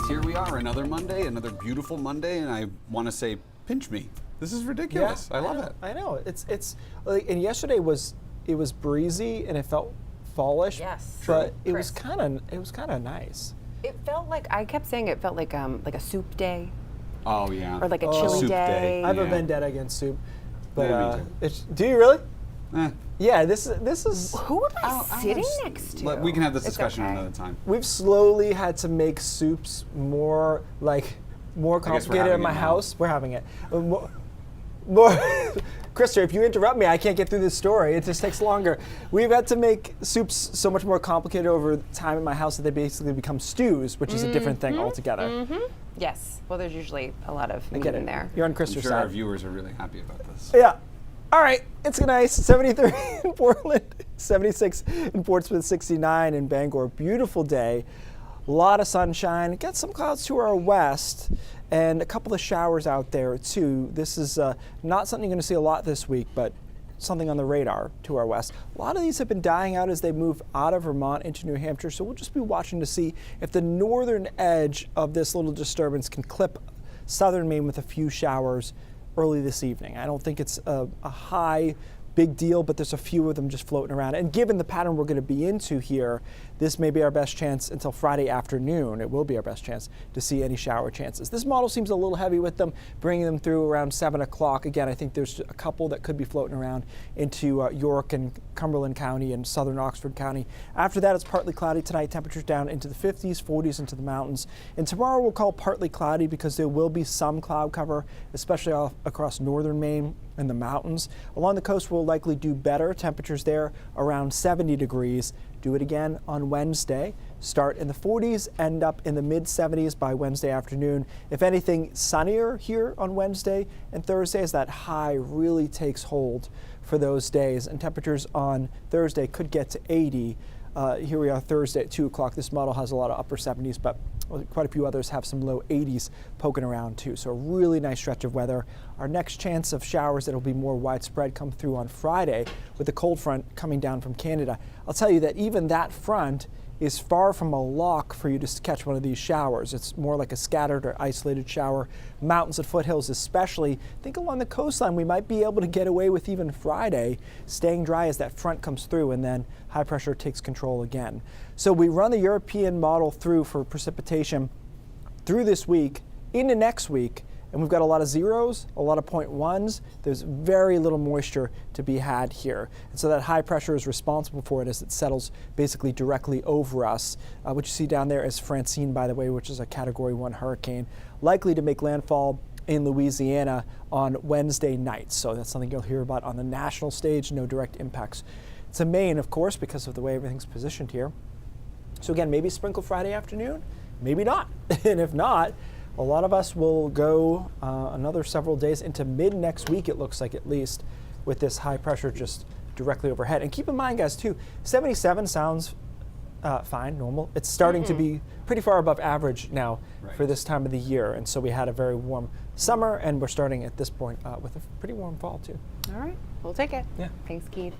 Keith, here we are, another Monday, another beautiful Monday, and I want to say, pinch me. This is ridiculous. Yeah, I love it. I know. It's like, and yesterday was breezy and it felt fallish. Yes. But True. it was kind of nice. It felt like, I kept saying it felt like a soup day. Oh, yeah. Or like a chilly Soup day. I have a Yeah. vendetta against soup. But Yeah, me too. do you really? Eh. Yeah, this is. Who am I I'll sitting have- next to? We can have this It's discussion okay. another time. We've slowly had to make soups more guess we're complicated having in my it now. house. We're having it. More, Krista, if you interrupt me, I can't get through this story. It just takes longer. We've had to make soups so much more complicated over time in my house that they basically become stews, which is a different thing altogether. Yes. Well, there's usually a lot of I meat get in it. there. You're on I'm Krista's sure our side. viewers are really happy about this. Yeah. All right. It's nice. 73 in Portland, 76 in Portsmouth, 69 in Bangor. Beautiful day. A lot of sunshine. Got some clouds to our west and a couple of showers out there too. This is not something you're going to see a lot this week, but something on the radar to our west. A lot of these have been dying out as they move out of Vermont into New Hampshire, so we'll just be watching to see if the northern edge of this little disturbance can clip southern Maine with a few showers early this evening. I don't think it's a high big deal, but there's a few of them just floating around. And given the pattern we're going to be into here, this may be our best chance until Friday afternoon. It will be our best chance to see any shower chances. This model seems a little heavy with them, bringing them through around 7 o'clock. Again, I think there's a couple that could be floating around into York and Cumberland County and southern Oxford County. After that, it's partly cloudy tonight. Temperatures down into the 50s, 40s into the mountains. And tomorrow we'll call partly cloudy because there will be some cloud cover, especially across northern Maine and the mountains. Along the coast, we'll likely do better. Temperatures there around 70 degrees. Do it again on Wednesday. Start in the 40s, end up in the mid 70s by Wednesday afternoon. If anything, sunnier here on Wednesday and Thursday as that high really takes hold for those days. And temperatures on Thursday could get to 80. Here we are Thursday at 2 o'clock. This model has a lot of upper 70s, but quite a few others have some low 80s poking around too. So a really nice stretch of weather. Our next chance of showers that'll be more widespread come through on Friday with the cold front coming down from Canada. I'll tell you that even that front is far from a lock for you to catch one of these showers. It's more like a scattered or isolated shower. Mountains and foothills especially. Think along the coastline we might be able to get away with even Friday, staying dry as that front comes through and then high pressure takes control again. So we run the European model through for precipitation through this week into next week, and we've got a lot of zeros, a lot of 0.1s. There's very little moisture to be had here. And so that high pressure is responsible for it as it settles basically directly over us. What you see down there is Francine, by the way, which is a Category 1 hurricane, likely to make landfall in Louisiana on Wednesday night. So that's something you'll hear about on the national stage, no direct impacts to Maine, of course, because of the way everything's positioned here. So again, maybe sprinkle Friday afternoon, maybe not. And if not, a lot of us will go another several days into mid next week, it looks like, at least, with this high pressure just directly overhead. And keep in mind, guys, too, 77 sounds fine, normal. It's starting to be pretty far above average now for this time of the year. And so we had a very warm summer, and we're starting at this point with a pretty warm fall, too. All right. We'll take it. Yeah. Thanks, Keith.